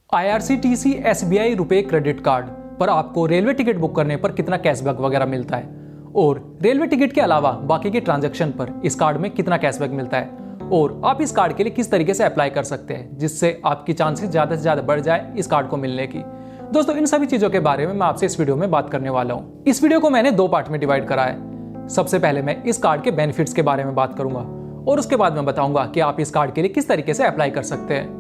IRCTC SBI रुपए credit card पर आपको रेलवे टिकट बुक करने पर कितना कैशबैक वगैरह मिलता है और रेलवे टिकट के अलावा बाकी के ट्रांजैक्शन पर इस कार्ड में कितना कैशबैक मिलता है और आप इस कार्ड के लिए किस तरीके से अप्लाई कर सकते हैं जिससे आपकी चांसेस ज़्यादा से ज़्यादा बढ़ जाए इस कार्ड को मिलने की। दोस्तों, इन सभी चीज़ों के बारे में मैं आपसे इस वीडियो में बात करने वाला हूँ। इस वीडियो को मैंने 2 पार्ट में डिवाइड करा है। सबसे पहले मैं इस कार्ड के बेनिफिट्स के बारे में बात करूंगा और उसके बाद मैं बताऊंगा कि आप इस कार्ड के लिए किस तरीके से अप्लाई कर सकते हैं।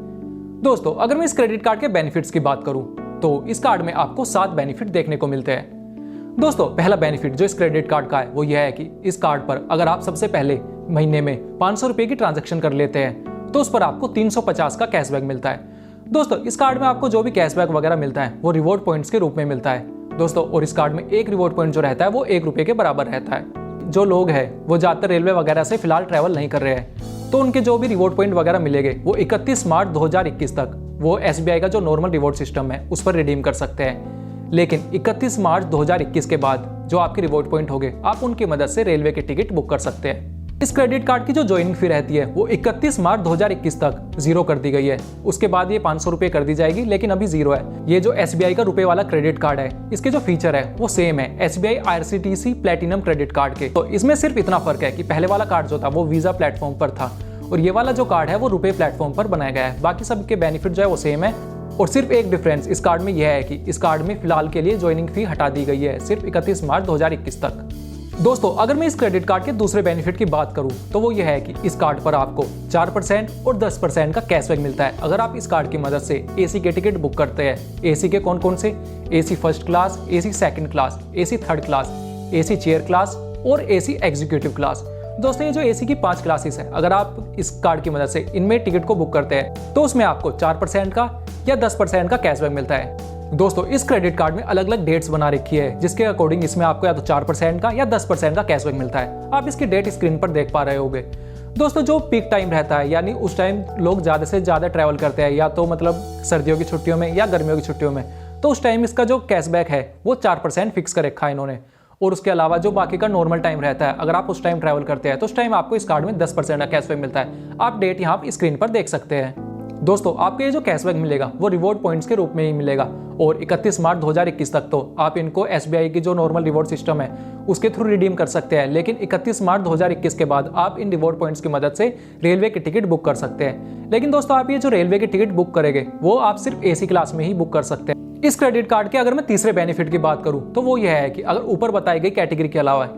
दोस्तों, अगर मैं इस क्रेडिट कार्ड के बेनिफिट्स की बात करूं तो इस कार्ड में आपको 7 बेनिफिट देखने को मिलते हैं। दोस्तों, पहला बेनिफिट जो इस क्रेडिट कार्ड का है वो यह है कि इस कार्ड पर अगर आप सबसे पहले महीने में 500 रुपए की ट्रांजैक्शन कर लेते हैं तो उस पर आपको 350 का कैशबैक मिलता है। दोस्तों, इस कार्ड में आपको जो भी कैशबैक वगैरह मिलता है वो रिवॉर्ड पॉइंट्स के रूप में मिलता है। दोस्तों, और इस कार्ड में एक रिवॉर्ड पॉइंट जो रहता है वो 1 रुपए के बराबर रहता है। जो लोग हैं वो ज़्यादातर रेलवे वगैरह से फिलहाल ट्रैवल नहीं कर रहे हैं तो उनके जो भी रिवॉर्ड पॉइंट वगैरह मिलेंगे वो 31 मार्च 2021 तक वो SBI का जो नॉर्मल रिवॉर्ड सिस्टम है उस पर रिडीम कर सकते हैं। लेकिन 31 मार्च 2021 के बाद जो आपके रिवॉर्ड पॉइंट होंगे आप उनकी मदद से रेलवे की टिकट बुक कर सकते हैं। इस क्रेडिट कार्ड की जो ज्वाइनिंग फी रहती है वो 31 मार्च 2021 तक 0 कर दी गई है। उसके बाद ये 500 रुपए कर दी जाएगी, लेकिन अभी 0 है। ये जो SBI का रुपए वाला क्रेडिट कार्ड है इसके जो फीचर है वो सेम है SBI IRCTC platinum credit card के। तो इसमें सिर्फ इतना फर्क है कि पहले वाला कार्ड जो था वो वीजा प्लेटफॉर्म पर था और ये वाला जो कार्ड है वो रुपए प्लेटफॉर्म पर बनाया गया है। बाकी सबके बेनिफिट जो है वो सेम है और सिर्फ एक डिफरेंस इस कार्ड में यह है कि इस कार्ड में फिलहाल के लिए ज्वाइनिंग फी हटा दी गई है सिर्फ 31 मार्च 2021 तक। दोस्तों, अगर मैं इस क्रेडिट कार्ड के दूसरे बेनिफिट की बात करूं तो वो यह है कि इस कार्ड पर आपको 4% और 10% का कैशबैक मिलता है अगर आप इस कार्ड की मदद से AC के टिकट बुक करते हैं। AC के कौन कौन से? AC first class, AC second class, AC third class, AC chair class और AC एग्जीक्यूटिव क्लास। दोस्तों, ये जो AC की 5 क्लासेस है अगर आप इस कार्ड की मदद से इनमें टिकट को बुक करते हैं तो उसमें आपको 4% का या 10% का कैशबैक मिलता है। दोस्तों, इस क्रेडिट कार्ड में अलग अलग डेट्स बना रखी है जिसके अकॉर्डिंग इसमें आपको या तो 4% का या 10% का कैशबैक मिलता है। आप इसकी डेट स्क्रीन पर देख पा रहे होंगे। दोस्तों, जो पीक टाइम रहता है यानी उस टाइम लोग ज़्यादा से ज़्यादा ट्रैवल करते हैं या तो मतलब सर्दियों की छुट्टियों में या गर्मियों की छुट्टियों में, तो उस टाइम इसका जो कैशबैक है वो 4% फिक्स कर रखा है इन्होंने। और उसके अलावा जो बाकी का नॉर्मल टाइम रहता है अगर आप उस टाइम ट्रैवल करते हैं तो उस टाइम आपको इस कार्ड में 10% का कैशबैक मिलता है। आप डेट यहाँ स्क्रीन पर देख सकते हैं। दोस्तों, आपको ये जो कैशबैक मिलेगा वो रिवॉर्ड पॉइंट्स के रूप में ही मिलेगा और 31 मार्च 2021 तक तो आप इनको SBI की जो नॉर्मल रिवॉर्ड सिस्टम है उसके थ्रू रिडीम कर सकते हैं। लेकिन 31 मार्च 2021 के बाद आप इन रिवॉर्ड पॉइंट्स की मदद से रेलवे की टिकट बुक कर सकते हैं। लेकिन दोस्तों, आप ये जो रेलवे की टिकट बुक करेंगे वो आप सिर्फ AC क्लास में ही बुक कर सकते हैं। इस क्रेडिट कार्ड के अगर मैं तीसरे बेनिफिट की बात करूं तो वो यह है कि अगर ऊपर बताई गई कैटेगरी के अलावा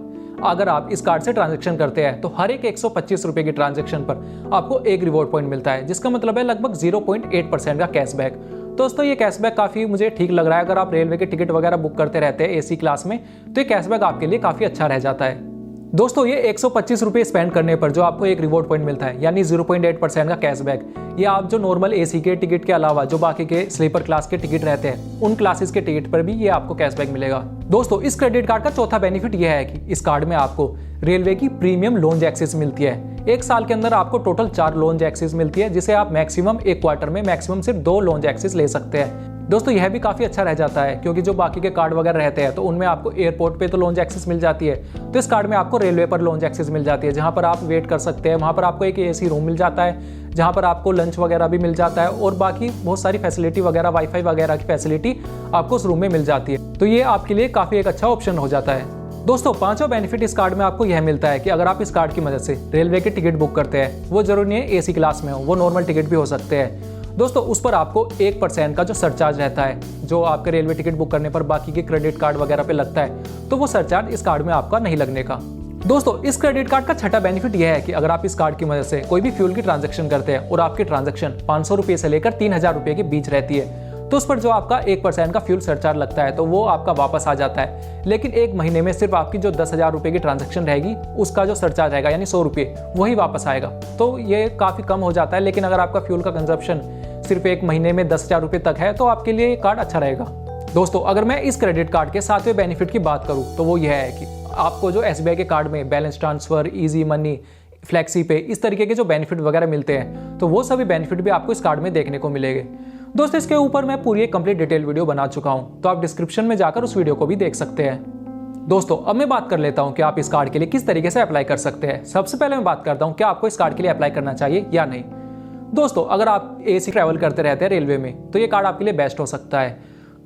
अगर आप इस कार्ड से ट्रांजैक्शन करते हैं तो हर एक 125 रुपए की ट्रांजैक्शन पर आपको एक रिवॉर्ड पॉइंट मिलता है, जिसका मतलब है लगभग 0.8% का कैशबैक। दोस्तों, ये कैशबैक काफ़ी मुझे ठीक लग रहा है। अगर आप रेलवे की टिकट वगैरह बुक करते रहते हैं AC क्लास में तो ये कैशबैक आपके लिए काफ़ी अच्छा रह जाता है। दोस्तों, ये 125 रुपये स्पेंड करने पर जो आपको एक रिवॉर्ड पॉइंट मिलता है यानी 0.8% का कैशबैक, ये आप जो नॉर्मल AC के टिकट के अलावा जो बाकी के स्लीपर क्लास के टिकट रहते हैं उन क्लासेस के टिकट पर भी ये आपको कैशबैक मिलेगा। दोस्तों, इस क्रेडिट कार्ड का चौथा बेनिफिट यह है कि इस कार्ड में आपको रेलवे की प्रीमियम लॉन्ज एक्सेस मिलती है। एक साल के अंदर आपको टोटल 4 लॉन्ज एक्सेस मिलती है जिसे आप मैक्सिमम एक क्वार्टर में मैक्सिमम सिर्फ 2 लॉन्ज एक्सेस ले सकते हैं। दोस्तों, यह भी काफ़ी अच्छा रह जाता है क्योंकि जो बाकी के कार्ड वगैरह रहते हैं तो उनमें आपको एयरपोर्ट पे तो लॉन्ज एक्सेस मिल जाती है, तो इस कार्ड में आपको रेलवे पर लॉन्ज एक्सेस मिल जाती है जहां पर आप वेट कर सकते हैं। वहां पर आपको एक AC रूम मिल जाता है जहां पर आपको लंच वगैरह भी मिल जाता है और बाकी बहुत सारी फैसिलिटी वगैरह वाईफाई वगैरह की फैसिलिटी आपको उस रूम में मिल जाती है। तो ये आपके लिए काफ़ी एक अच्छा ऑप्शन हो जाता है। दोस्तों, 5वां बेनिफिट इस कार्ड में आपको यह मिलता है कि अगर आप इस कार्ड की मदद से रेलवे की टिकट बुक करते हैं, वो जरूरी नहीं है AC क्लास में हो, वो नॉर्मल टिकट भी हो सकते हैं। दोस्तों, उस पर आपको 1% का जो सरचार्ज रहता है जो आपके रेलवे टिकट बुक करने पर बाकी के क्रेडिट कार्ड वगैरह पे लगता है, तो वो सरचार्ज इस कार्ड में आपका नहीं लगने का। दोस्तों, इस क्रेडिट कार्ड का छठा बेनिफिट यह है कि अगर आप इस कार्ड की मदद से कोई भी फ्यूल की ट्रांजैक्शन करते हैं और आपकी ट्रांजैक्शन 500 रुपये से लेकर 3000 रुपये के बीच रहती है तो उस पर जो आपका 1% का फ्यूल सरचार्ज लगता है तो वो आपका वापस आ जाता है। लेकिन एक महीने में सिर्फ आपकी जो 10,000 रुपये की ट्रांजैक्शन रहेगी उसका जो सरचार्ज रहेगा यानी 100 रुपये वही वापस आएगा, तो ये काफ़ी कम हो जाता है। लेकिन अगर आपका फ्यूल का कंजप्शन सिर्फ एक महीने में 10,000 रुपये तक है तो आपके लिए ये कार्ड अच्छा रहेगा। दोस्तों, अगर मैं इस क्रेडिट कार्ड के 7वें बेनिफिट की बात करूँ तो वो यह है कि आपको जो SBI के कार्ड में balance transfer, easy money, flexi पे इस तरीके के जो बेनिफिट वगैरह मिलते हैं तो वो सभी बेनिफिट भी आपको इस कार्ड में देखने को मिलेंगे। दोस्तों, इसके ऊपर मैं पूरी एक कंप्लीट डिटेल वीडियो बना चुका हूं तो आप डिस्क्रिप्शन में जाकर उस वीडियो को भी देख सकते हैं। दोस्तों, अब मैं बात कर लेता हूं कि आप इस कार्ड के लिए किस तरीके से अप्लाई कर सकते हैं। सबसे पहले मैं बात करता हूं कि आपको इस कार्ड के लिए अप्लाई करना चाहिए या नहीं। दोस्तों अगर आप एसी ट्रैवल करते रहते हैं रेलवे में तो ये कार्ड आपके लिए बेस्ट हो सकता है,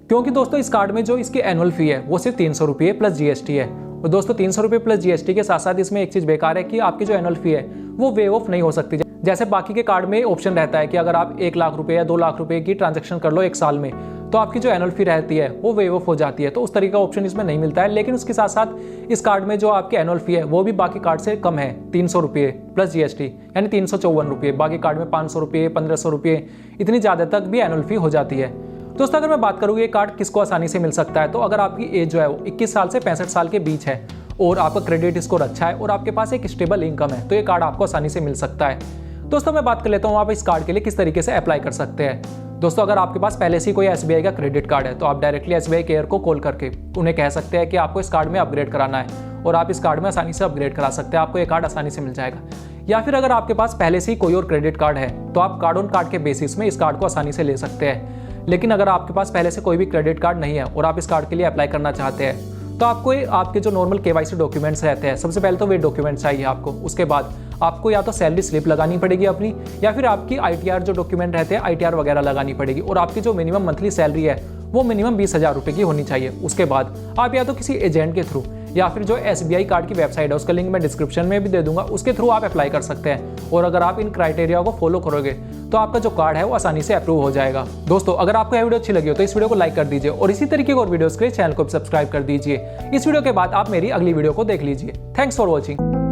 क्योंकि दोस्तों इस कार्ड में जो इसकी एनुअल फी है वो सिर्फ 300 रुपये प्लस जीएसटी है। और दोस्तों 300 रुपये प्लस जीएसटी के साथ साथ इसमें एक चीज़ बेकार है कि आपकी जो एनुअल फी है वो वेव ऑफ नहीं हो सकती। जैसे बाकी के कार्ड में ऑप्शन रहता है कि अगर आप 1 लाख रुपए या 2 लाख रुपए की ट्रांजैक्शन कर लो 1 साल में तो आपकी जो एनुअल फी रहती है वो वेव ऑफ हो जाती है, तो उस तरीके का ऑप्शन इसमें नहीं मिलता है। लेकिन उसके साथ साथ इस कार्ड में जो आपकी एनुअल फी है वो भी बाकी कार्ड से कम है, 300 रुपये प्लस जीएसटी यानी 354 रुपये। बाकी कार्ड में 500 रुपये 1500 रुपये इतनी ज़्यादा तक भी एनुअल फी हो जाती है। दोस्तों अगर मैं बात करूँ ये कार्ड किसको आसानी से मिल सकता है, तो अगर आपकी एज जो है वो 21 साल से 65 साल के बीच है और आपका क्रेडिट स्कोर अच्छा है और आपके पास एक स्टेबल इनकम है तो ये कार्ड आपको आसानी से मिल सकता है। दोस्तों मैं बात कर लेता हूँ आप इस कार्ड के लिए किस तरीके से अप्लाई कर सकते हैं। दोस्तों अगर आपके पास पहले से ही कोई एसबीआई का क्रेडिट कार्ड है तो आप डायरेक्टली एसबीआई केयर को कॉल करके उन्हें कह सकते हैं कि आपको इस कार्ड में अपग्रेड कराना है और आप इस कार्ड में आसानी से अपग्रेड करा सकते हैं, आपको ये कार्ड आसानी से मिल जाएगा। या फिर अगर आपके पास पहले से ही कोई और क्रेडिट कार्ड है तो आप कार्ड ऑन कार्ड के बेसिस में इस कार्ड को आसानी से ले सकते हैं। लेकिन अगर आपके पास पहले से कोई भी क्रेडिट कार्ड नहीं है और आप इस कार्ड के लिए अप्लाई करना चाहते हैं तो आपको आपके जो नॉर्मल केवाईसी डॉक्यूमेंट्स रहते हैं, सबसे पहले तो वे डॉक्यूमेंट्स चाहिए आपको। उसके बाद आपको या तो सैलरी स्लिप लगानी पड़ेगी अपनी, या फिर आपकी आईटीआर जो डॉक्यूमेंट रहते हैं आईटीआर वगैरह लगानी पड़ेगी, और आपकी जो मिनिमम मंथली सैलरी है वो मिनिमम 20,000 रुपये की होनी चाहिए। उसके बाद आप या तो किसी एजेंट के थ्रू या फिर जो एसबीआई कार्ड की वेबसाइट है उसका लिंक मैं डिस्क्रिप्शन में भी दे दूंगा, उसके थ्रू आप अप्लाई कर सकते हैं। और अगर आप इन क्राइटेरिया को फॉलो करोगे तो आपका जो कार्ड है वो आसानी से अप्रूव हो जाएगा। दोस्तों अगर आपको यह वीडियो अच्छी लगी हो तो इस वीडियो को लाइक कर दीजिए और इसी तरीके के और वीडियोस के लिए चैनल को सब्सक्राइब कर दीजिए। इस वीडियो के बाद आप मेरी अगली वीडियो को देख लीजिए। Thanks for watching.